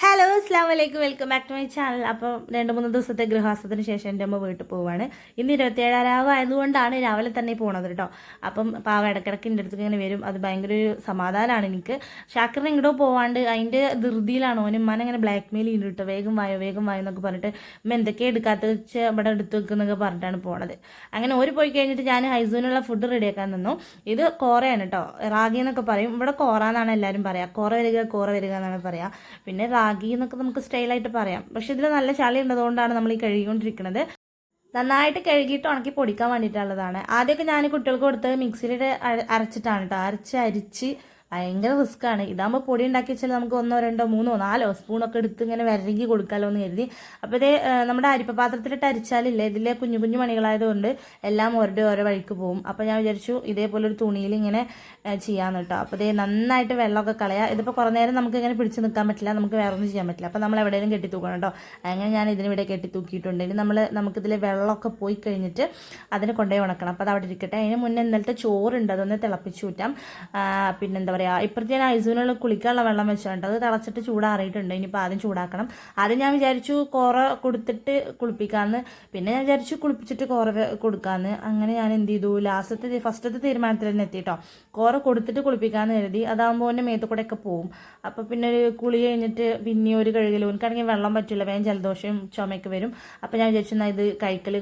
Hello അസ്സാം വലൈക്കും welcome back to my channel. അപ്പോൾ 2-3 ദിവസത്തെ ഗൃഹവാസത്തിന് ശേഷം എൻ്റെ അമ്മ വീട്ടിൽ പോവുകയാണ്. ഇന്ന് 27 രാവ് ആയതുകൊണ്ടാണ് രാവിലെ തന്നെ പോണത് കേട്ടോ. അപ്പം പാവ ഇടയ്ക്കിടയ്ക്ക് എൻ്റെ അടുത്തേക്ക് ഇങ്ങനെ വരും. അത് ഭയങ്കര ഒരു സമാധാനമാണ് എനിക്ക്. ഷാക്കിറിന് എങ്ങോട്ടോ പോവാണ്ട് അതിൻ്റെ ധൃതിയിലാണ് ഓനും ഉമ്മാനെ ഇങ്ങനെ ബ്ലാക്ക് മെയിൽ ചെയ്യുന്നു കേട്ടോ. വേഗം വായോ എന്നൊക്കെ പറഞ്ഞിട്ട് ഉമ്മ എന്തൊക്കെയാണ് എടുക്കാത്ത വെച്ച് ഇവിടെ എടുത്ത് വെക്കുന്നൊക്കെ പറഞ്ഞിട്ടാണ് പോണത്. അങ്ങനെ ഓര് പോയി കഴിഞ്ഞിട്ട് ഞാൻ ഹൈസൂനുള്ള ഫുഡ് റെഡിയാക്കാൻ നിന്നു. ഇത് കോറയാണ് കേട്ടോ, റാഗി എന്നൊക്കെ പറയും. ഇവിടെ കോറ എന്നാണ് എല്ലാവരും പറയുക. കോറ വരിക എന്നാണ് പറയുക. പിന്നെ റാഗി എന്നൊക്കെ നമുക്ക് സ്റ്റൈലായിട്ട് പറയാം. പക്ഷെ ഇതിൽ നല്ല ചളി ഉള്ളതുകൊണ്ടാണ് നമ്മൾ ഈ കഴുകിക്കൊണ്ടിരിക്കുന്നത്. നന്നായിട്ട് കഴുകിയിട്ട് ഉണക്കി പൊടിക്കാൻ വേണ്ടിയിട്ടുള്ളതാണ്. ആദ്യമൊക്കെ ഞാൻ കുട്ടികൾക്ക് കൊടുത്ത് മിക്സിയിലിട്ട് അരച്ചിട്ടാണ് കേട്ടോ. അരിച്ച് ഭയങ്കര റിസ്ക്കാണ്. ഇതാകുമ്പോൾ പൊടി ഉണ്ടാക്കി വെച്ചാൽ നമുക്ക് 1, 2, 3, 4 സ്പൂണൊക്കെ എടുത്ത് ഇങ്ങനെ വരകി കൊടുക്കാമല്ലോ എന്ന് കരുതി. അപ്പോൾ ഇത് നമ്മുടെ അരിപ്പ പാത്രത്തിലിട്ട് അരിച്ചാലില്ലേ, ഇതിലെ കുഞ്ഞു കുഞ്ഞു മണികളായതുകൊണ്ട് എല്ലാം ഓരോ വഴിക്ക് പോകും. അപ്പോൾ ഞാൻ വിചാരിച്ചു ഇതേപോലെ ഒരു തുണിയിൽ ഇങ്ങനെ ചെയ്യാമെന്ന് കേട്ടോ. അപ്പോൾ ഇത് നന്നായിട്ട് വെള്ളമൊക്കെ കളയുക. ഇതിപ്പോൾ കുറേ നേരം നമുക്ക് ഇങ്ങനെ പിടിച്ച് നിൽക്കാൻ പറ്റില്ല, നമുക്ക് വേറെ ഒന്നും ചെയ്യാൻ പറ്റില്ല. അപ്പോൾ നമ്മൾ എവിടെയെങ്കിലും കെട്ടി തൂക്കണം കേട്ടോ. അങ്ങനെ ഞാൻ ഇതിനിവിടെ കെട്ടി തൂക്കിയിട്ടുണ്ട്. ഇനി നമുക്കിതിൽ വെള്ളമൊക്കെ പോയി കഴിഞ്ഞിട്ട് അതിനെ കൊണ്ടുപോയി ഉണക്കണം. അപ്പോൾ അത് അവിടെ ഇരിക്കട്ടെ. അതിന് മുന്നേ ഇന്നലത്തെ ചോറുണ്ട്, അതൊന്ന് തിളപ്പിച്ച് കൂറ്റാം. പിന്നെന്താ പറയുക, ഇപ്പുറത്തെ ഞാൻ ഐസൂനുള്ള കുളിക്കാനുള്ള വെള്ളം വെച്ചിട്ടുണ്ട്. അത് തിളച്ചിട്ട് ചൂടാറിയിട്ടുണ്ട്. ഇനിയിപ്പോൾ ആദ്യം ചൂടാക്കണം. ആദ്യം ഞാൻ വിചാരിച്ചു കോറ കൊടുത്തിട്ട് കുളിപ്പിക്കാമെന്ന്. പിന്നെ ഞാൻ വിചാരിച്ചു കുളിപ്പിച്ചിട്ട് കോറ കൊടുക്കാമെന്ന്. അങ്ങനെ ഞാൻ എന്ത് ചെയ്തു, ഫസ്റ്റത്തെ തീരുമാനത്തിൽ തന്നെ എത്തിയിട്ടോ. കോറ കൊടുത്തിട്ട് കുളിപ്പിക്കാമെന്ന് കരുതി. അതാകുമ്പോൾ എൻ്റെ മേത്ത് കൂടെ ഒക്കെ പോവും. അപ്പോൾ പിന്നെ ഒരു കുളി കഴിഞ്ഞിട്ട് പിന്നെ ഒരു കഴുകലും, എനിക്കാണെങ്കിൽ വെള്ളം പറ്റില്ല, വേഗം ജലദോഷവും ചുമയൊക്കെ വരും. അപ്പോൾ ഞാൻ വിചാരിച്ചു എന്നാൽ ഇത് കഴിക്കൽ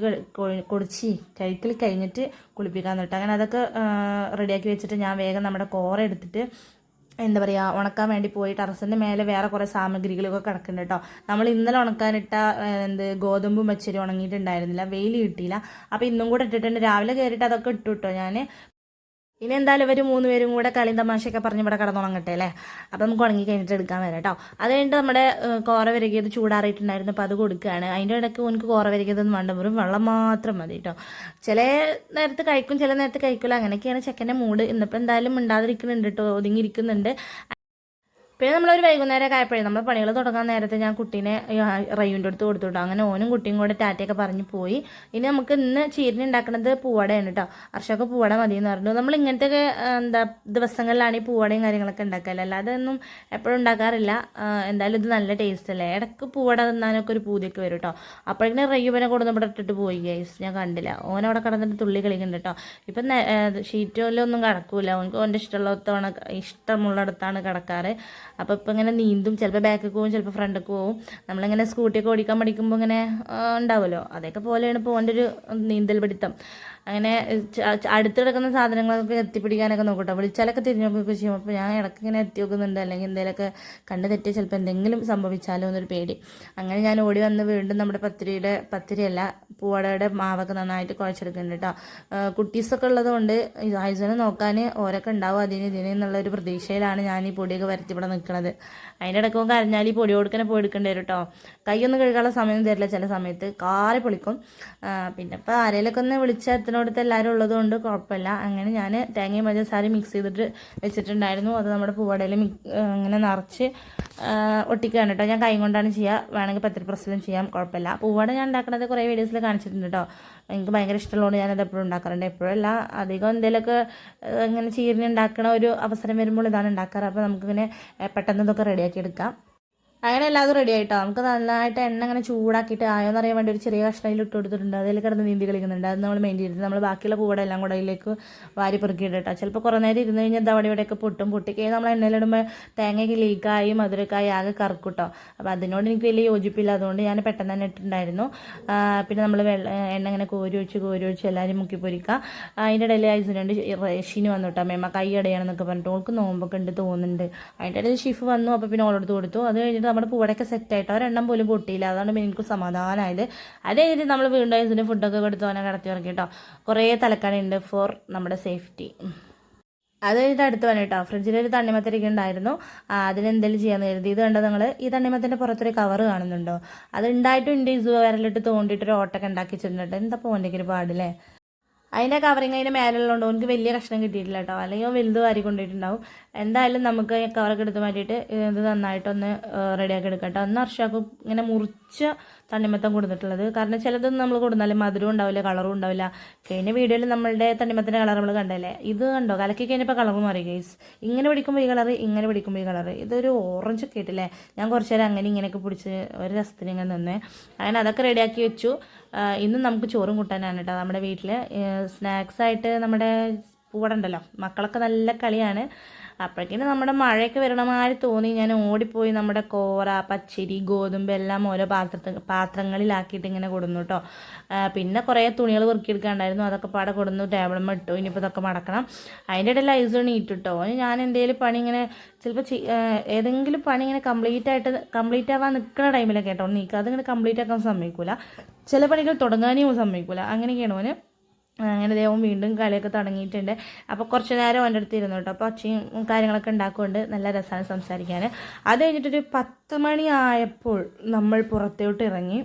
കഴിഞ്ഞിട്ട് കുളിപ്പിക്കാമെന്ന് കേട്ടോ. അങ്ങനെ അതൊക്കെ റെഡിയാക്കി വെച്ചിട്ട് ഞാൻ വേഗം നമ്മുടെ കോറ എടുത്തിട്ട് എന്താ പറയുക, ഉണക്കാൻ വേണ്ടി പോയി. ടെറസിൻ്റെ മേലെ വേറെ കുറേ സാമഗ്രികളൊക്കെ കിടക്കുന്നുണ്ട് കേട്ടോ. നമ്മൾ ഇന്നലെ ഉണക്കാനിട്ട ഗോതമ്പും പച്ചരി ഉണങ്ങിയിട്ടുണ്ടായിരുന്നില്ല, വെയിൽ കിട്ടിയില്ല. അപ്പോൾ ഇന്നും കൂടെ ഇട്ടിട്ടുണ്ട്. രാവിലെ കയറിയിട്ട് അതൊക്കെ ഇട്ടു കേട്ടോ ഞാൻ. ഇനി എന്തായാലും ഇവർ 3 പേരും കൂടെ കളിയും തമാശയൊക്കെ പറഞ്ഞ് ഇവിടെ കിടന്നുണങ്ങട്ടെ അല്ലേ. അപ്പം നമുക്ക് ഉണങ്ങി കഴിഞ്ഞിട്ട് എടുക്കാൻ വരാം കേട്ടോ. അത് കഴിഞ്ഞിട്ട് നമ്മുടെ കോറ വരകിയത് ചൂടാറിയിട്ടുണ്ടായിരുന്നു. അപ്പോൾ അത് കൊടുക്കുകയാണ്. അതിൻ്റെ ഇടയ്ക്ക് എനിക്ക് കോറ വരകിയതൊന്നും വേണ്ട, വെറും വെള്ളം മാത്രം മതി കേട്ടോ. ചില നേരത്ത് കഴിക്കും, ചില നേരത്ത് കഴിക്കില്ല. അങ്ങനെയൊക്കെയാണ് ചെക്കൻ്റെ മൂഡ്. ഇന്നിപ്പോൾ എന്തായാലും മിണ്ടാതിരിക്കുന്നുണ്ട് കേട്ടോ, ഒതുങ്ങിയിരിക്കുന്നുണ്ട്. പിന്നെ നമ്മളൊരു വൈകുന്നേരം ആയപ്പോഴേ നമ്മൾ പണികൾ തുടങ്ങാൻ നേരത്തെ ഞാൻ കുട്ടീനെ റയ്യൂൻ്റെ അടുത്ത് കൊടുത്തുവിട്ടു. അങ്ങനെ ഓനും കുട്ടിയും കൂടെ ടാറ്റയൊക്കെ പറഞ്ഞ് പോയി. ഇനി നമുക്ക് ഇന്ന് ചീരിനി ഉണ്ടാക്കുന്നത് പൂവടയാണ് കേട്ടോ. അർഷൊക്കെ പൂവട മതി എന്ന് പറഞ്ഞു. നമ്മൾ ഇങ്ങനത്തെ ദിവസങ്ങളിലാണ് ഈ പൂവടയും കാര്യങ്ങളൊക്കെ ഉണ്ടാക്കാറ്, അല്ലാതെ ഒന്നും എപ്പോഴും ഉണ്ടാക്കാറില്ല. എന്തായാലും ഇത് നല്ല ടേസ്റ്റ് അല്ലേ. ഇടയ്ക്ക് പൂവട തിന്നാനൊക്കെ ഒരു പൂതിയൊക്കെ വരും കേട്ടോ. അപ്പോഴേക്കും റയ്യൂബനെ കൊടുന്ന് ഇവിടെ ഇട്ടിട്ട് പോയി ഗൈസ്, ഞാൻ കണ്ടില്ല. ഓനവിടെ കിടന്നിട്ട് തുള്ളി കളിക്കുന്നുണ്ട് കേട്ടോ. ഇപ്പം ഷീറ്റോലൊന്നും കിടക്കൂല, ഓനക്ക് ഓൻ്റെ ഇഷ്ടമുള്ളിടത്താണ് കിടക്കാറ്. അപ്പോൾ ഇപ്പം ഇങ്ങനെ നീന്തും, ചിലപ്പോൾ ബാക്കിൽ പോവും, ചിലപ്പോൾ ഫ്രണ്ടിൽ പോവും. നമ്മളിങ്ങനെ സ്കൂട്ടിയൊക്കെ ഓടിക്കാൻ പഠിക്കുമ്പോൾ ഇങ്ങനെ ഉണ്ടാവുമല്ലോ, അതൊക്കെ പോലെയാണ് ഇപ്പോൾ ഓൻ്റെ ഒരു നീന്തൽ പിടുത്തം. അങ്ങനെ അടുത്ത് കിടക്കുന്ന സാധനങ്ങളൊക്കെ എത്തിപ്പിടിക്കാനൊക്കെ നോക്കട്ടോ. വിളിച്ചാലൊക്കെ തിരിഞ്ഞു നോക്കുകയൊക്കെ ചെയ്യും. അപ്പോൾ ഞാൻ ഇടയ്ക്ക് ഇങ്ങനെ എത്തി നോക്കുന്നുണ്ട്, അല്ലെങ്കിൽ എന്തെങ്കിലുമൊക്കെ കണ്ണ് തെറ്റി ചിലപ്പോൾ എന്തെങ്കിലും സംഭവിച്ചാലോ എന്നൊരു പേടി. അങ്ങനെ ഞാൻ ഓടി വന്ന് വീണ്ടും നമ്മുടെ പത്തിരിയല്ല പൂവടയുടെ മാവൊക്കെ നന്നായിട്ട് കുഴച്ചെടുക്കുന്നുണ്ട് കേട്ടോ. കുട്ടീസൊക്കെ ഉള്ളതുകൊണ്ട് ഹൈസനെ നോക്കാൻ ഓരൊക്കെ ഉണ്ടാവും ഇതിനെന്നുള്ളൊരു പ്രതീക്ഷയിലാണ് ഞാൻ ഈ പൊടിയൊക്കെ വരത്തി ഇവിടെ നിൽക്കുന്നത്. അതിൻ്റെ ഇടയ്ക്കും കരഞ്ഞാൽ ഈ പൊടി കൊടുക്കണേ പോയി എടുക്കേണ്ടി വരും കേട്ടോ. കൈയൊന്നും കഴുകാനുള്ള സമയം തരില്ല, ചില സമയത്ത് കാറി പൊളിക്കും. പിന്നെ ഇപ്പോൾ ആരെങ്കിലൊക്കെ ഒന്ന് വിളിച്ചാൽ എത്തിനോടത്ത് എല്ലാവരും ഉള്ളതുകൊണ്ട് കുഴപ്പമില്ല. അങ്ങനെ ഞാൻ തേങ്ങയും പഞ്ചസാരയും മിക്സ് ചെയ്തിട്ട് വെച്ചിട്ടുണ്ടായിരുന്നു. അത് നമ്മുടെ പൂവടയിൽ ഇങ്ങനെ നിറച്ച് ഒട്ടിക്കുകയാണ് കേട്ടോ. ഞാൻ കൈ കൊണ്ടാണ് ചെയ്യുക, വേണമെങ്കിൽ പത്തിരി പ്രസ്സിലും ചെയ്യാം, കുഴപ്പമില്ല. പൂവട ഞാൻ ഉണ്ടാക്കുന്നത് കുറേ വീഡിയോസിൽ കാണിച്ചിട്ടുണ്ട് കേട്ടോ. എനിക്ക് ഭയങ്കര ഇഷ്ടമുള്ളതുകൊണ്ട് ഞാനത് എപ്പോഴും ഉണ്ടാക്കാറുണ്ട്. എപ്പോഴല്ല, അധികം എന്തെങ്കിലുമൊക്കെ ഇങ്ങനെ ചീരിന് ഉണ്ടാക്കണ ഒരു അവസരം വരുമ്പോൾ ഇതാണ് ഉണ്ടാക്കാറ്. അപ്പോൾ നമുക്കിങ്ങനെ പെട്ടെന്ന് ഇതൊക്കെ റെഡിയാക്കി എടുക്കാം. അങ്ങനെ എല്ലാതും റെഡി ആയിട്ടോ. നമുക്ക് നന്നായിട്ട് എണ്ണ ഇങ്ങനെ ചൂടാക്കിയിട്ട് ആയോന്ന് അറിയാൻ വേണ്ടി ഒരു ചെറിയ കഷ്ണയിൽ ഇട്ട് കൊടുത്തിട്ടുണ്ട്. അതിൽ കിടന്ന് നീന്തി കളിക്കുന്നുണ്ട്. അത് നമ്മൾ മെയിൻ ചെയ്തിട്ട് നമ്മൾ ബാക്കിയുള്ള പൂവട എല്ലാം കൂടെ അതിലേക്ക് വാരി പെറുക്കിയിട്ട് കേട്ടോ. ചിലപ്പോൾ കുറേ നേരം ഇരുന്ന് കഴിഞ്ഞാൽ അവിടെ ഇവിടെയൊക്കെ പൊട്ടിക്കഴിഞ്ഞാൽ നമ്മൾ എണ്ണയിലിടുമ്പോൾ തേങ്ങയ്ക്ക് ലീക്കായി മധുരക്കായി ആകെ കറക്കൂട്ടോ. അപ്പോൾ അതിനോട് എനിക്ക് വലിയ യോജിപ്പില്ല, അതുകൊണ്ട് ഞാൻ പെട്ടെന്ന് തന്നെ ഇട്ടിട്ടുണ്ടായിരുന്നു. പിന്നെ നമ്മൾ എണ്ണ ഇങ്ങനെ കോരി ഒഴിച്ച് എല്ലാവരും മുക്കി പൊരിക്കുക. അതിൻ്റെ ഇടയിൽ ഐസിനുണ്ട് റേഷിന് വന്നു കേട്ടോ. മേമ്മ കൈ അടയാണെന്നൊക്കെ പറഞ്ഞിട്ട് ഓൾക്ക് നോമ്പൊക്കെ ഉണ്ട് തോന്നുന്നുണ്ട്. അതിൻ്റെ ഇടയിൽ ഷിഫ് വന്നു. അപ്പോൾ പിന്നെ ഓളെടുത്ത് കൊടുത്തു. അത് കഴിഞ്ഞിട്ട് നമ്മുടെ പൂവടയൊക്കെ സെറ്റായിട്ട് ഒരെണ്ണം പോലും പൊട്ടിയില്ല. അതുകൊണ്ട് എനിക്ക് സമാധാനമായത്. അത് കഴിഞ്ഞിട്ട് നമ്മൾ വീണ്ടും ഐസിന് ഫുഡൊക്കെ കൊടുത്തു അവനെ കടത്തി ഇറക്കി കേട്ടോ. കുറേ തലക്കാനുണ്ട് ഫോർ നമ്മുടെ സേഫ്റ്റി. അത് കഴിഞ്ഞിട്ട് അടുത്ത് വന്നു കേട്ടോ. ഫ്രിഡ്ജിലൊരു തണ്ണിമത്തരിക്ക ഉണ്ടായിരുന്നു, അതിനെന്തെങ്കിലും ചെയ്യാമെന്ന് കരുതി. ഇത് കണ്ടോ നിങ്ങൾ, ഈ തണ്ണിമത്തൻ്റെ പുറത്തൊരു കവർ കാണുന്നുണ്ടോ? അത് ഉണ്ടായിട്ടും ഉണ്ട്. ഇസു വിരലിട്ട് തോണ്ടിയിട്ടൊരു ഓട്ടൊക്കെ ഉണ്ടാക്കി വെച്ചിട്ടുണ്ട്. എന്താ പോകേണ്ടെങ്കിൽ ഒരു പാടില്ലേ. അതിൻ്റെ കവറിങ് അതിൻ്റെ മേലുള്ളതുകൊണ്ട് ഓനക്ക് വലിയ കഷ്ണം കിട്ടിയിട്ടില്ല കേട്ടോ, അല്ലെങ്കിൽ വലുത് വാരി കൊണ്ടുപോയിട്ടുണ്ടാവും. എന്തായാലും നമുക്ക് കവറൊക്കെ എടുത്ത് മാറ്റിയിട്ട് ഇത് നന്നായിട്ടൊന്ന് റെഡിയാക്കി എടുക്കാം കേട്ടോ. അന്ന് അർഷാക്കും ഇങ്ങനെ മുറിച്ച തണ്ണിമത്തം കൊടുത്തിട്ടുള്ളത്, കാരണം ചിലതൊന്നും നമ്മൾ കൊടുത്താലും മധുരവും ഉണ്ടാവില്ല, കളറും ഉണ്ടാവില്ല. കഴിഞ്ഞ വീഡിയോയിൽ നമ്മളുടെ തണ്ണിമത്തിൻ്റെ കളർ നമ്മൾ കണ്ടല്ലേ, ഇത് കണ്ടോ കലക്കി കഴിഞ്ഞപ്പോൾ കളർ മാറി ഗൈസ്. ഇങ്ങനെ പിടിക്കുമ്പോൾ ഈ കളറ്, ഇങ്ങനെ പിടിക്കുമ്പോൾ ഈ കളറ്, ഇതൊരു ഓറഞ്ച് ഒക്കെ ആയിട്ടില്ലേ. ഞാൻ കുറച്ച് നേരം അങ്ങനെ ഇങ്ങനെയൊക്കെ പിടിച്ച് ഒരു രസത്തിന് ഇങ്ങനെ നിന്നേ. അങ്ങനെ അതൊക്കെ റെഡിയാക്കി വെച്ചു. ഇന്ന് നമുക്ക് ചോറും കൂട്ടാനാണ് കേട്ടോ നമ്മുടെ വീട്ടിൽ. സ്നാക്സായിട്ട് നമ്മുടെ പൂവട ഉണ്ടല്ലോ, മക്കളൊക്കെ നല്ല കളിയാണ്. അപ്പോഴേക്കും നമ്മുടെ മഴയൊക്കെ വരണമാതിരി തോന്നി. ഞാൻ ഓടിപ്പോയി നമ്മുടെ കോറ, പച്ചരി, ഗോതമ്പ് എല്ലാം ഓരോ പാത്രങ്ങളിലാക്കിയിട്ട് ഇങ്ങനെ കൊടുന്നു കേട്ടോ. പിന്നെ കുറേ തുണികൾ പെറുക്കിയെടുക്കാണ്ടായിരുന്നു, അതൊക്കെ പാടെ കൊടുന്നു ടേബിളുമ്മ ഇട്ടു. ഇനിയിപ്പോൾ ഇതൊക്കെ മടക്കണം. അതിൻ്റെ ഇടയിൽ ഐസ് നീറ്റിട്ടോ. ഞാൻ എന്തെങ്കിലും പണി ഇങ്ങനെ ചിലപ്പോൾ ഏതെങ്കിലും പണി ഇങ്ങനെ കംപ്ലീറ്റ് ആവാൻ നിൽക്കുന്ന ടൈമിലൊക്കെ കേട്ടോ നീക്കുക, അതിങ്ങനെ കംപ്ലീറ്റ് ആക്കാൻ സമ്മതിക്കില്ല. ചില പണികൾ തുടങ്ങാനും സമ്മതിക്കില്ല. അങ്ങനെയൊക്കെയാണ് ഓന്. അങ്ങനെ ദൈവം വീണ്ടും കളിയൊക്കെ തുടങ്ങിയിട്ടുണ്ട്. അപ്പോൾ കുറച്ച് നേരം എൻ്റെ അടുത്ത് ഇരുന്നു കേട്ടോ. അപ്പോൾ ഒച്ചയും കാര്യങ്ങളൊക്കെ ഉണ്ടാക്കുകൊണ്ട് നല്ല രസമാണ് സംസാരിക്കാൻ. അത് കഴിഞ്ഞിട്ടൊരു 10 മണി ആയപ്പോൾ നമ്മൾ പുറത്തോട്ട് ഇറങ്ങി.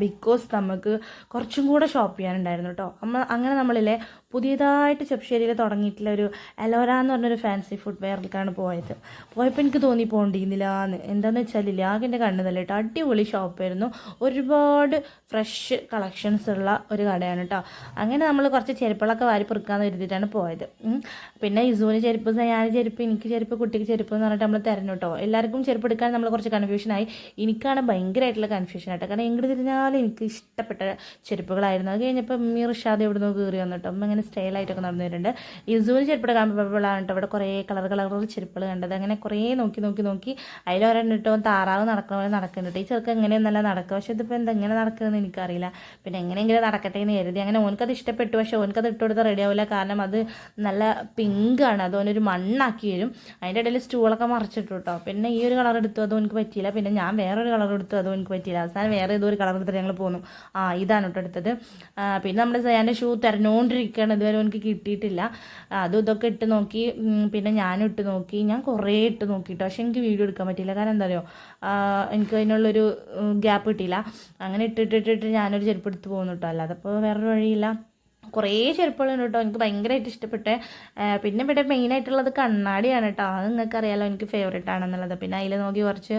ബിക്കോസ് നമുക്ക് കുറച്ചും കൂടെ ഷോപ്പ് ചെയ്യാനുണ്ടായിരുന്നു കേട്ടോ. അങ്ങനെ നമ്മളില്ലേ പുതിയതായിട്ട് ചെപ്പശ്ശേരിയിൽ തുടങ്ങിയിട്ടുള്ള ഒരു എലോര എന്ന് പറഞ്ഞൊരു ഫാൻസി ഫുഡ് വെയറിലേക്കാണ് പോയപ്പോൾ എനിക്ക് തോന്നി പോകണ്ടിരുന്നില്ല എന്ന്. എന്താണെന്ന് വെച്ചാൽ ആകെ എൻ്റെ കണ്ണ് തല്ലിട്ടോ. അടിപൊളി ഷോപ്പായിരുന്നു, ഒരുപാട് ഫ്രഷ് കളക്ഷൻസ് ഉള്ള ഒരു കടയാണ് കേട്ടോ. അങ്ങനെ നമ്മൾ കുറച്ച് ചെരുപ്പുകളൊക്കെ വാരി പെറുക്കാന്ന് കരുതിയിട്ടാണ് പോയത്. പിന്നെ ഇസുവിന് ചെരുപ്പ്, സയാന് ചെരുപ്പ്, എനിക്ക് ചെരുപ്പ്, കുട്ടിക്ക് ചെരുപ്പ് എന്ന് പറഞ്ഞിട്ട് നമ്മൾ തരണം കേട്ടോ. എല്ലാവർക്കും ചെരുപ്പ് എടുക്കാൻ നമ്മൾ കുറച്ച് കൺഫ്യൂഷനായി. എനിക്കാണ് ഭയങ്കരമായിട്ടുള്ള കൺഫ്യൂഷൻ ആയിട്ട്, കാരണം എങ്ങോട്ട് തിരിഞ്ഞാലും എനിക്ക് ഇഷ്ടപ്പെട്ട ചെരുപ്പുകളായിരുന്നു. അത് കഴിഞ്ഞപ്പോൾ ഇർഷാദ് എവിടെ നിന്ന് കയറി വന്നിട്ടോ. അമ്മ ഇങ്ങനെ സ്റ്റൈലായിട്ടൊക്കെ നടന്നു വരുന്നുണ്ട്. ഇസുവിന് ചെരുപ്പ് കാണുമ്പോഴാണ് കേട്ടോ ഇവിടെ കുറേ കളർ ചെരുപ്പുകൾ കണ്ടത്. അങ്ങനെ കുറേ നോക്കി അതിലൊരെണ്ണം ഇട്ടോ താറാവ് നടക്കണ പോലെ നടക്കുന്നുണ്ട്. ഈ ചെറുക്ക് എങ്ങനെയൊന്നല്ല നടക്കുക, പക്ഷെ ഇതിപ്പോൾ എങ്ങനെ നടക്കുന്നതെന്ന് എനിക്കറിയില്ല. പിന്നെ എങ്ങനെയെങ്കിലും നടക്കട്ടെ എന്ന് കരുതി. അങ്ങനെ ഓനക്കത് ഇഷ്ടപ്പെട്ടു, പക്ഷെ ഓനക്കത് ഇട്ട് കൊടുത്താൽ റെഡി ആവില്ല, കാരണം അത് നല്ല പിങ്കാണ്. അത് ഓനൊരു മണ്ണാക്കി വരും. അതിൻ്റെ ഇടയിൽ സ്റ്റൂളൊക്കെ മറിച്ചിട്ടു കേട്ടോ. പിന്നെ ഈ ഒരു കളർ എടുത്തു, അതും എനിക്ക് പറ്റിയില്ല. പിന്നെ ഞാൻ വേറൊരു കളർ എടുത്തു, അതും എനിക്ക് പറ്റിയില്ല. അവസാനം വേറെ ഏതോ ഒരു കളർ എടുത്തിട്ട് ഞങ്ങൾ പോന്നു. ഇതാണ് കേട്ടോ എടുത്തത്. പിന്നെ നമ്മുടെ സയാൻ്റെ ഷൂ തിരഞ്ഞുകൊണ്ടിരിക്കുകയാണ്, ഇതുവരെ എനിക്ക് കിട്ടിയിട്ടില്ല. അതും ഇതൊക്കെ ഇട്ട് നോക്കി. പിന്നെ ഞാനും ഇട്ട് നോക്കി, ഞാൻ കുറേ ഇട്ട് നോക്കിട്ടോ. പക്ഷെ എനിക്ക് വീഡിയോ എടുക്കാൻ പറ്റിയില്ല, കാരണം എന്താ പറയുക, എനിക്ക് അതിനുള്ളൊരു ഗ്യാപ്പ് കിട്ടിയില്ല. അങ്ങനെ ഇട്ടിട്ട് ഞാനൊരു ചെരുപ്പ് എടുത്ത് പോകുന്നു കേട്ടോ. അല്ലാതെ അപ്പോൾ വേറൊരു വഴിയില്ല. കുറേ ചെരുപ്പുകളുണ്ട് കേട്ടോ, എനിക്ക് ഭയങ്കരമായിട്ട് ഇഷ്ടപ്പെട്ടെ. പിന്നെ ഇവിടെ മെയിനായിട്ടുള്ളത് കണ്ണാടിയാണ് കേട്ടോ. അത് നിങ്ങൾക്ക് അറിയാലോ എനിക്ക് ഫേവറേറ്റ് ആണെന്നുള്ളത്. പിന്നെ അതിൽ നോക്കി കുറച്ച്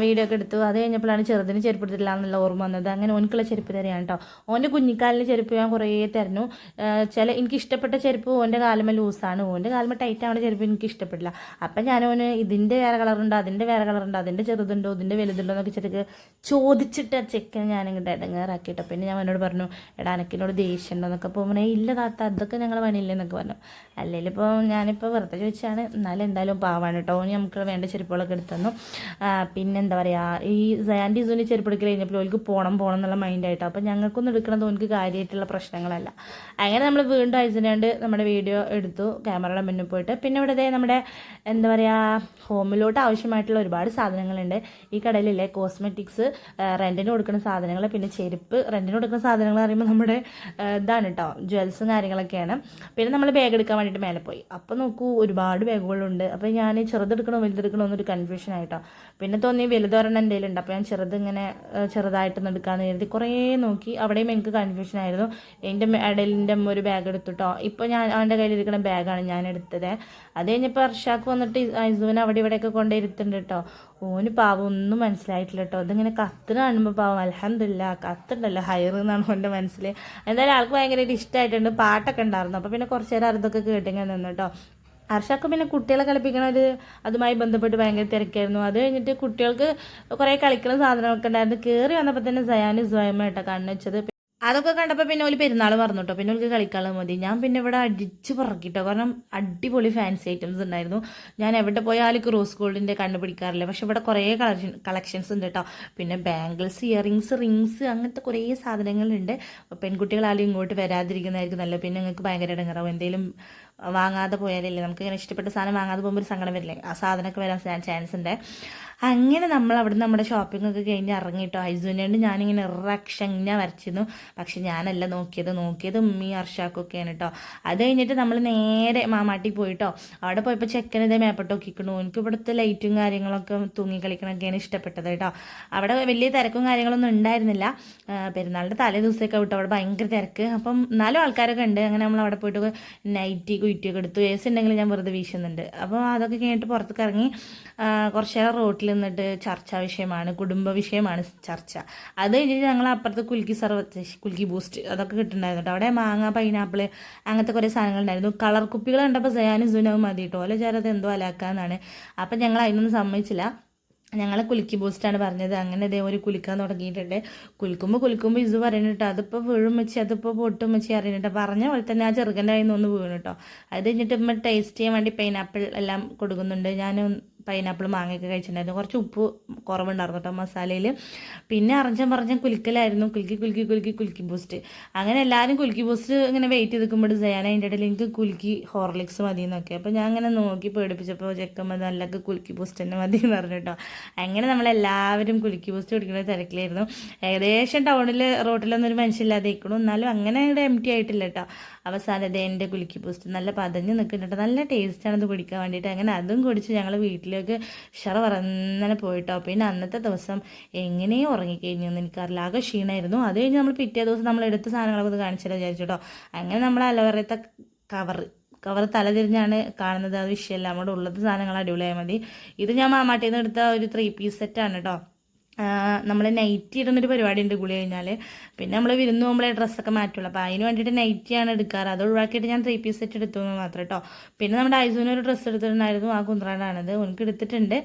വീഡിയോ ഒക്കെ എടുത്തു. അത് കഴിഞ്ഞപ്പോഴാണ് ചെറുതിന് ചെരുപ്പ് എടുത്തിട്ടില്ല എന്നുള്ള ഓർമ്മ വന്നത്. അങ്ങനെ ഓനക്കുള്ള ചെരുപ്പ് തരാണ് കേട്ടോ. ഓൻ്റെ കുഞ്ഞിക്കാലിന് ചെരുപ്പ് ഞാൻ കുറേ തരുന്നു. എനിക്ക് ഇഷ്ടപ്പെട്ട ചെരുപ്പ് ഓൻ്റെ കാലുമ ലൂസാണ്, ഓൻ്റെ കാലുമ ടൈറ്റ് ആവുന്ന ചെരുപ്പ് എനിക്ക് ഇഷ്ടപ്പെട്ടില്ല. അപ്പം ഞാനോന് ഇതിൻ്റെ വേറെ കളറുണ്ടോ, അതിൻ്റെ വേറെ കളറുണ്ടോ, അതിൻ്റെ ചെറുതുണ്ടോ, ഇതിൻ്റെ വലുതുണ്ടോ എന്നൊക്കെ ചെറുക്ക് ചോദിച്ചിട്ട് ചെക്കൻ ഞാനിങ്ങോട്ട് ഇടങ്ങേറാക്കിയിട്ടോ. പിന്നെ ഞാൻ അവനോട് പറഞ്ഞു, എടാ എനിക്കിനോട് ദേഷ്യം ഉണ്ടോ എന്നൊക്കെ. അപ്പോൾ ഇല്ല താത്ത, അതൊക്കെ ഞങ്ങൾ പണിയില്ലെന്നൊക്കെ പറഞ്ഞു. അല്ലെങ്കിൽ ഇപ്പോൾ ഞാനിപ്പോൾ വെറുതെ ചോദിച്ചാണ്, എന്നാലും എന്തായാലും പാവാണ് കേട്ടോ. നമുക്ക് വേണ്ട ചെരുപ്പുകളൊക്കെ എടുത്തു. പിന്നെ എന്താ പറയുക, ഈ സയാൻ്റെ ഇസുവിൻ്റെ ചെരുപ്പ് എടുക്കൽ കഴിഞ്ഞപ്പോൾ ഓൾക്ക് പോകണം എന്നുള്ള മൈൻഡായിട്ടോ. അപ്പോൾ ഞങ്ങൾക്കൊന്നും എടുക്കണത് ഓൾക്ക് കാര്യമായിട്ടുള്ള പ്രശ്നങ്ങളല്ല. അങ്ങനെ നമ്മൾ വീണ്ടും അയച്ചിട്ട് നമ്മുടെ വീഡിയോ എടുത്തു ക്യാമറയുടെ മുന്നിൽ പോയിട്ട്. പിന്നെ ഇവിടെ നമ്മുടെ എന്താ പറയുക, ഹോമിലോട്ട് ആവശ്യമായിട്ടുള്ള ഒരുപാട് സാധനങ്ങളുണ്ട് ഈ കടയിലില്ലേ. കോസ്മെറ്റിക്സ്, റെൻറ്റിന് കൊടുക്കുന്ന സാധനങ്ങൾ, പിന്നെ ചെരുപ്പ്. റെൻറ്റിന് കൊടുക്കുന്ന സാധനങ്ങൾ പറയുമ്പോൾ നമ്മുടെ ഇതാണ് കേട്ടോ, ജ്വൽസും കാര്യങ്ങളൊക്കെയാണ്. പിന്നെ നമ്മൾ ബാഗ് എടുക്കാൻ വേണ്ടിയിട്ട് മേലെ പോയി. അപ്പോൾ നോക്കൂ ഒരുപാട് ബാഗുകളുണ്ട്. അപ്പോൾ ഞാൻ ചെറുതെടുക്കണോ വലുതെടുക്കണോ എന്നൊരു കൺഫ്യൂഷൻ ആയിട്ടോ. പിന്നെ തോന്നി വലുതൊരെണ്ണം എൻ്റെ കയ്യിലുണ്ട്. അപ്പോൾ ഞാൻ ചെറുതിങ്ങനെ ചെറുതായിട്ടൊന്ന് എടുക്കാമെന്ന് കരുതി കുറേ നോക്കി. അവിടെയും എനിക്ക് കൺഫ്യൂഷൻ ആയിരുന്നു. എൻ്റെ ഇടയിലിൻ്റെ അമ്മ ഒരു ബാഗ് എടുത്തുട്ടോ. ഇപ്പോൾ ഞാൻ അവൻ്റെ കയ്യിലിരിക്കുന്ന ബാഗാണ് ഞാൻ എടുത്തത്. അത് കഴിഞ്ഞപ്പോൾ അർഷാക്ക് വന്നിട്ട് ഐസുവിനെ അവിടെ ഇവിടെയൊക്കെ കൊണ്ടിരുത്തുന്നുണ്ട് കേട്ടോ. ഓന് പാവം ഒന്നും മനസ്സിലായിട്ടില്ല കേട്ടോ. അതിങ്ങനെ കത്തിന് കാണുമ്പോൾ പാവം അൽഹംദുലില്ലാ കത്തുണ്ടല്ലോ ഹയർ എന്നാണ് ഓൻ്റെ മനസ്സിൽ. എന്തായാലും ആൾക്ക് ഭയങ്കരമായിട്ട് ഇഷ്ടമായിട്ടുണ്ട്. പാട്ടൊക്കെ ഉണ്ടായിരുന്നു. അപ്പോൾ പിന്നെ കുറച്ച് നേരം അതൊക്കെ കേട്ടിങ്ങനെ നിന്നു കേട്ടോ. അർഷാക്ക് പിന്നെ കുട്ടികളെ കളിപ്പിക്കണ അതുമായി ബന്ധപ്പെട്ട് ഭയങ്കര തിരക്കായിരുന്നു. അത് കഴിഞ്ഞിട്ട് കുട്ടികൾക്ക് കുറേ കളിക്കുന്ന സാധനങ്ങളൊക്കെ ഉണ്ടായിരുന്നു. കയറി വന്നപ്പോൾ തന്നെ സയാനും സ്വയമായിട്ടോ കണ്ണുവെച്ചത്. അതൊക്കെ കണ്ടപ്പോൾ പിന്നെ ഒരു പെരുന്നാൾ പറഞ്ഞു കേട്ടോ. പിന്നെ ഓൾക്ക് കളിക്കാനുള്ള മതി. ഞാൻ പിന്നെ ഇവിടെ അടിച്ച് പറക്കിട്ടോ, കാരണം അടിപൊളി ഫാൻസി ഐറ്റംസ് ഉണ്ടായിരുന്നു. ഞാൻ എവിടെ പോയാലും റോസ് ഗോൾഡിൻ്റെ കണ്ടുപിടിക്കാറില്ല, പക്ഷെ ഇവിടെ കുറേ കളക്ഷൻസ് ഉണ്ട് കേട്ടോ. പിന്നെ ബാംഗിൾസ്, ഇയറിങ്സ്, റിങ്സ്, അങ്ങനത്തെ കുറേ സാധനങ്ങളുണ്ട്. പെൺകുട്ടികളാലും ഇങ്ങോട്ട് വരാതിരിക്കുന്നതായിരിക്കും നല്ലത്. പിന്നെ നിങ്ങൾക്ക് ഭയങ്കര ഇടങ്ങാറാവും എന്തെങ്കിലും വാങ്ങാതെ പോയാലില്ലേ നമുക്ക് ഇങ്ങനെ ഇഷ്ടപ്പെട്ട സാധനം വാങ്ങാതെ പോകുമ്പോൾ ഒരു സങ്കടം വരില്ലേ, ആ സാധനമൊക്കെ വരാൻ ചാൻസ് ഉണ്ട്. അങ്ങനെ നമ്മൾ അവിടെ നമ്മുടെ ഷോപ്പിംഗ് ഒക്കെ കഴിഞ്ഞ് ഇറങ്ങിയിട്ടോ. ഐസുവിനോട് ഞാനിങ്ങനെ ഇറക്ഷങ്ങ വരച്ചിരുന്നു. പക്ഷെ ഞാനല്ല നോക്കിയത് ഉമ്മി അർഷാക്കൊക്കെയാണ് കേട്ടോ. അത് കഴിഞ്ഞിട്ട് നമ്മൾ നേരെ മാമാട്ടി പോയിട്ടോ. അവിടെ പോയപ്പോൾ ചെക്കനിതേ മേപ്പോട്ട് നോക്കിക്കണു. എനിക്ക് ഇവിടുത്തെ ലൈറ്റും കാര്യങ്ങളൊക്കെ തൂങ്ങി കളിക്കണമൊക്കെയാണ് ഇഷ്ടപ്പെട്ടത് കേട്ടോ. അവിടെ വലിയ തിരക്കും കാര്യങ്ങളൊന്നും ഉണ്ടായിരുന്നില്ല. പെരുന്നാളിൻ്റെ തലേ ദിവസമൊക്കെ വിട്ടോ അവിടെ ഭയങ്കര തിരക്ക്. അപ്പം 4 ആൾക്കാരൊക്കെ ഉണ്ട്. അങ്ങനെ നമ്മൾ അവിടെ പോയിട്ട് നൈറ്റി കുറ്റിയൊക്കെ എടുത്തു. ഏസ് ഉണ്ടെങ്കിൽ ഞാൻ വെറുതെ വീശുന്നുണ്ട്. അപ്പോൾ അതൊക്കെ കഴിഞ്ഞിട്ട് പുറത്തേക്ക് ഇറങ്ങി കുറച്ച് നേരം റോട്ടിൽ നിന്നിട്ട് ചർച്ചാ വിഷയമാണ്, കുടുംബ വിഷയമാണ് ചർച്ച. അത് കഴിഞ്ഞിട്ട് ഞങ്ങൾ അപ്പുറത്ത് കുൽക്കി ബൂസ്റ്റ് അതൊക്കെ കിട്ടുന്നുണ്ടായിരുന്നു കേട്ടോ. അവിടെ മാങ്ങ, പൈനാപ്പിൾ അങ്ങനത്തെ കുറേ സാധനങ്ങളുണ്ടായിരുന്നു. കളർ കുപ്പികൾ കണ്ടപ്പോൾ സയാനും സുനവും മതി കേട്ടോ. ഓലെ ചേരത് എന്തോ അലാക്കാന്നാണ്. അപ്പം ഞങ്ങൾ അതിനൊന്നും സമ്മതിച്ചില്ല. ഞങ്ങൾ കുലുക്കി ബൂസ്റ്റാണ് പറഞ്ഞത്. അങ്ങനെ ഇതേപോലെ കുലിക്കാൻ തുടങ്ങിയിട്ടുണ്ട്. കുലുക്കുമ്പോൾ ഇസ് പറയുന്നുട്ടോ, അതിപ്പോൾ വീഴും വെച്ച്, അതിപ്പോൾ പൊട്ടും വെച്ച് അറിയുന്നുട്ടോ. പറഞ്ഞ പോലെ തന്നെ ആ ചെറുക്കൻ്റെ കയ്യിൽ നിന്ന് ഒന്ന് വീണു കേട്ടോ. അത് കഴിഞ്ഞിട്ട് ഇമ്മ ടേസ്റ്റ് ചെയ്യാൻ വേണ്ടി പൈനാപ്പിൾ എല്ലാം കൊടുക്കുന്നുണ്ട്. ഞാൻ പൈനാപ്പിൾ മാങ്ങയൊക്കെ കഴിച്ചിട്ടുണ്ടായിരുന്നു. കുറച്ച് ഉപ്പ് കുറവുണ്ടായിരുന്നു കേട്ടോ മസാലയിൽ. പിന്നെ പറഞ്ഞ കുലുക്കലായിരുന്നു. കുലുക്കി ബൂസ്റ്റ്. അങ്ങനെ എല്ലാവരും കുലുക്കി ബൂസ്റ്റ് ഇങ്ങനെ വെയിറ്റ് ചെയ്ത് നിൽക്കുമ്പോൾ സയാന അതിൻ്റെ ഇടയിൽ എനിക്ക് കുലുക്കി ഹോർലിക്സ് മതി എന്നൊക്കെ. അപ്പോൾ ഞാൻ അങ്ങനെ നോക്കി പേടിപ്പിച്ചപ്പോൾ ചെക്കമ്മ നല്ലൊക്കെ കുലുക്കി ബൂസ്റ്റ് തന്നെ മതി എന്ന് പറഞ്ഞു കേട്ടോ. അങ്ങനെ നമ്മളെല്ലാവരും കുലുക്കി ബൂസ്റ്റ് കുടിക്കുന്ന തിരക്കിലായിരുന്നു. ഏകദേശം ടൗണിൽ റോട്ടിലൊന്നും ഒരു മനുഷ്യമില്ലാതെ ഇരിക്കണം. എന്നാലും അങ്ങനെ ഇവിടെ എംറ്റി ആയിട്ടില്ല കേട്ടോ. അവസാനം എൻ്റെ കുലുക്കി ബൂസ്റ്റ് നല്ല പതഞ്ഞ് നിൽക്കുന്നുണ്ട്. നല്ല ടേസ്റ്റാണ് ഇത് കുടിക്കാൻ വേണ്ടിയിട്ട്. അങ്ങനെ അതും കുടിച്ച് ഞങ്ങൾ വീട്ടിലേക്ക് പറന്നനെ പോയിട്ടോ. പിന്നെ അന്നത്തെ ദിവസം എങ്ങനെയും ഉറങ്ങിക്കഴിഞ്ഞു എന്ന് എനിക്കറിയില്ല. ആകെ ക്ഷീണമായിരുന്നു. അത് കഴിഞ്ഞ് നമ്മൾ പിറ്റേ ദിവസം നമ്മൾ എടുത്ത സാധനങ്ങളൊക്കെ ഒന്ന് കാണിച്ചിട്ട് വിചാരിച്ചിട്ടോ. അങ്ങനെ നമ്മൾ അലവറയത്തെ കവർ തലതിരിഞ്ഞാണ് കാണുന്നത്. അത് വിഷയമല്ല, നമ്മുടെ ഉള്ളത് സാധനങ്ങൾ അടിപൊളിയായാൽ മതി. ഇത് ഞാൻ മാമാട്ടിയിൽ നിന്ന് എടുത്ത ഒരു 3 പീസ് സെറ്റാണ് കേട്ടോ. നമ്മൾ നൈറ്റി ഇടുന്നൊരു പരിപാടി ഉണ്ട് കുളി കഴിഞ്ഞാൽ. പിന്നെ നമ്മൾ വിരുന്ന് പോകുമ്പോഴേ ഡ്രസ്സൊക്കെ മാറ്റുള്ളൂ. അപ്പോൾ അതിന് വേണ്ടിയിട്ട് നൈറ്റിയാണ് എടുക്കാറ്. അത് ഒഴിവാക്കിയിട്ട് ഞാൻ 3 പീസ് സെറ്റ് എടുത്തു എന്ന് മാത്രം കേട്ടോ. പിന്നെ നമ്മുടെ ഐസുവിന് ഒരു ഡ്രസ്സ് എടുത്തിട്ടുണ്ടായിരുന്നു. ആ കുന്ത്രാണ്ടാണത്. എനിക്ക് എടുത്തിട്ടുണ്ട്.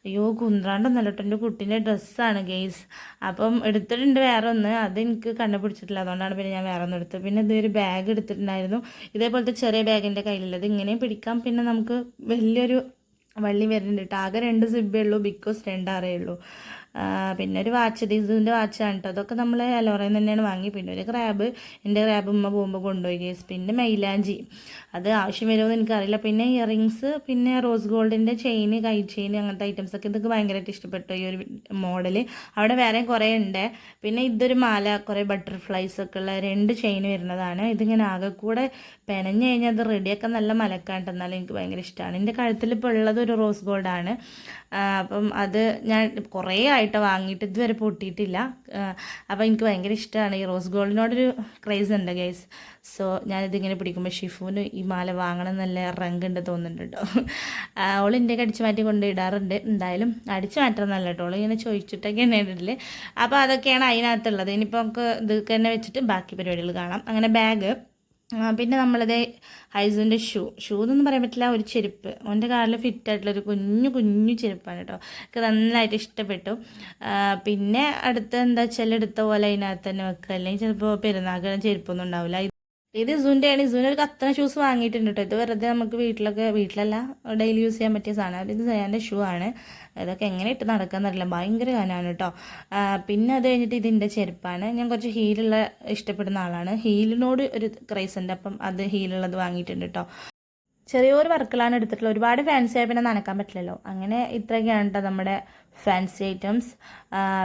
അയ്യോ കുന്ത്രാണ്ടൊന്നല്ല കേട്ടോ, എൻ്റെ കുട്ടീൻ്റെ ഡ്രസ്സാണ് ഗെയ്സ്. അപ്പം എടുത്തിട്ടുണ്ട് വേറെ ഒന്ന്. അത് എനിക്ക് കണ്ടുപിടിച്ചിട്ടില്ല. അതുകൊണ്ടാണ് പിന്നെ ഞാൻ വേറെ ഒന്ന് എടുത്തത്. പിന്നെ ഇതൊരു ബാഗ് എടുത്തിട്ടുണ്ടായിരുന്നു. ഇതേപോലത്തെ ചെറിയ ബാഗിൻ്റെ കയ്യിലുള്ളത് ഇങ്ങനെയും പിടിക്കാം. പിന്നെ നമുക്ക് വലിയൊരു വള്ളി വരുന്നുണ്ട് കേട്ടോ. ആകെ 2 സിബേ ഉള്ളൂ, ബിക്കോസ് 2 ആറേ ഉള്ളൂ. പിന്നെ ഒരു വാച്ച്, ഇതിൻ്റെ വാച്ചാണ് കേട്ടോ. അതൊക്കെ നമ്മൾ അലോറയിൽ നിന്ന് തന്നെയാണ് വാങ്ങി. പിന്നെ ഒരു ക്രാബ്, എൻ്റെ ക്രാബ് ഉമ്മ പോകുമ്പോൾ കൊണ്ടുപോയി ഗേസ്. പിന്നെ മൈലാഞ്ചി, അത് ആവശ്യം വരുമെന്ന് എനിക്കറിയില്ല. പിന്നെ ഇയറിങ്സ്, പിന്നെ റോസ് ഗോൾഡിൻ്റെ ചെയിൻ, കൈ ചെയിൻ, അങ്ങനത്തെ ഐറ്റംസൊക്കെ ഇതൊക്കെ ഭയങ്കരമായിട്ട് ഇഷ്ടപ്പെട്ടു ഈ ഒരു മോഡൽ. അവിടെ വേറെ കുറേ ഉണ്ട്. പിന്നെ ഇതൊരു മാല, കുറേ ബട്ടർഫ്ലൈസ് ഒക്കെ ഉള്ള 2 ചെയിൻ വരുന്നതാണ്. ഇതിങ്ങനെ ആകെ കൂടെ പെനഞ്ഞ് കഴിഞ്ഞാൽ അത് റെഡിയൊക്കെ നല്ല മലക്കാണ്ട്. എന്നാലും എനിക്ക് ഭയങ്കര ഇഷ്ടമാണ്. എൻ്റെ കഴുത്തിൽ ഇപ്പോൾ ഉള്ളത് ഒരു റോസ് ഗോൾഡാണ്. അപ്പം അത് ഞാൻ കുറേ ആയിട്ട് വാങ്ങിയിട്ട് ഇതുവരെ പൊട്ടിയിട്ടില്ല. അപ്പോൾ എനിക്ക് ഭയങ്കര ഇഷ്ടമാണ്. ഈ റോസ് ഗോൾഡിനോടൊരു ക്രേസ് ഉണ്ട് ഗൈസ്. സോ ഞാനിതിങ്ങനെ പിടിക്കുമ്പോൾ ഷിഫുവിന് ഈ മാല വാങ്ങണം നല്ല റങ്ക് ഉണ്ട് തോന്നുന്നുണ്ട് കേട്ടോ. അവൾ ഇന്ത്യക്ക് അടിച്ചു മാറ്റി കൊണ്ട് ഇടാറുണ്ട്. എന്തായാലും അടിച്ചു മാറ്റണമെന്നല്ല കേട്ടോ, അവൾ ഇങ്ങനെ ചോദിച്ചിട്ടൊക്കെയാണ് ഇടല്. അപ്പോൾ അതൊക്കെയാണ് അതിനകത്തുള്ളത്. ഇനിയിപ്പോൾ നമുക്ക് ഇത് തന്നെ വെച്ചിട്ട് ബാക്കി പരിപാടികൾ കാണാം. അങ്ങനെ ബാഗ്, പിന്നെ നമ്മളത് ഹൈസുവിൻ്റെ ഷൂ എന്നൊന്നും പറയാൻ പറ്റില്ല, ഒരു ചെരുപ്പ്. അവൻ്റെ കാലിൽ ഫിറ്റായിട്ടുള്ളൊരു കുഞ്ഞു ചെരുപ്പാണ് കേട്ടോ. എനിക്ക് നന്നായിട്ട് ഇഷ്ടപ്പെട്ടു. പിന്നെ അടുത്ത് എന്താ വെച്ചാൽ എടുത്ത പോലെ അതിനകത്ത് തന്നെ വെക്കുക. അല്ലെങ്കിൽ ചിലപ്പോൾ പെരുന്നാൾക്ക് ചെരുപ്പൊന്നും ഉണ്ടാവില്ല. ഇത് ഇസുവിൻ്റെയാണ്. ഇസുവിന് ഒരു കത്തണ ഷൂസ് വാങ്ങിയിട്ടുണ്ട് കേട്ടോ. ഇത് വെറുതെ നമുക്ക് വീട്ടിലല്ല ഡെയിലി യൂസ് ചെയ്യാൻ പറ്റിയ സാധനം. ഇത് സയാൻ്റെ ഷൂ ആണ്. ഇതൊക്കെ എങ്ങനെ ഇട്ട് നടക്കാന്നറിയില്ല, ഭയങ്കര കനാണ് കേട്ടോ. പിന്നെ അത് കഴിഞ്ഞിട്ട് ഇതിൻ്റെ ചെരുപ്പാണ്. ഞാൻ കുറച്ച് ഹീലുള്ള ഇഷ്ടപ്പെടുന്ന ആളാണ്. ഹീലിനോട് ഒരു ക്രൈസ് ഉണ്ട്. അപ്പം അത് ഹീലുള്ളത് വാങ്ങിയിട്ടുണ്ട് കേട്ടോ. ചെറിയൊരു വർക്കുകളാണ് എടുത്തിട്ടുള്ളത്. ഒരുപാട് ഫാൻസി ആയി പിന്നെ നനക്കാൻ പറ്റില്ലല്ലോ. അങ്ങനെ ഇത്രയൊക്കെയാണ് കേട്ടോ നമ്മുടെ ഫാൻസി ഐറ്റംസ്.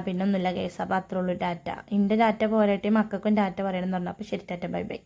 പിന്നെ ഒന്നുമില്ല കേസ്. അപ്പോൾ അത്രേ ഉള്ളൂ. ടാറ്റ. എൻ്റെ ടാറ്റ പോരാട്ടെ, മക്കൾക്കും ടാറ്റ പറയണമെന്ന് പറഞ്ഞു. അപ്പോൾ ശരി, ടാറ്റ, ബൈ ബൈ.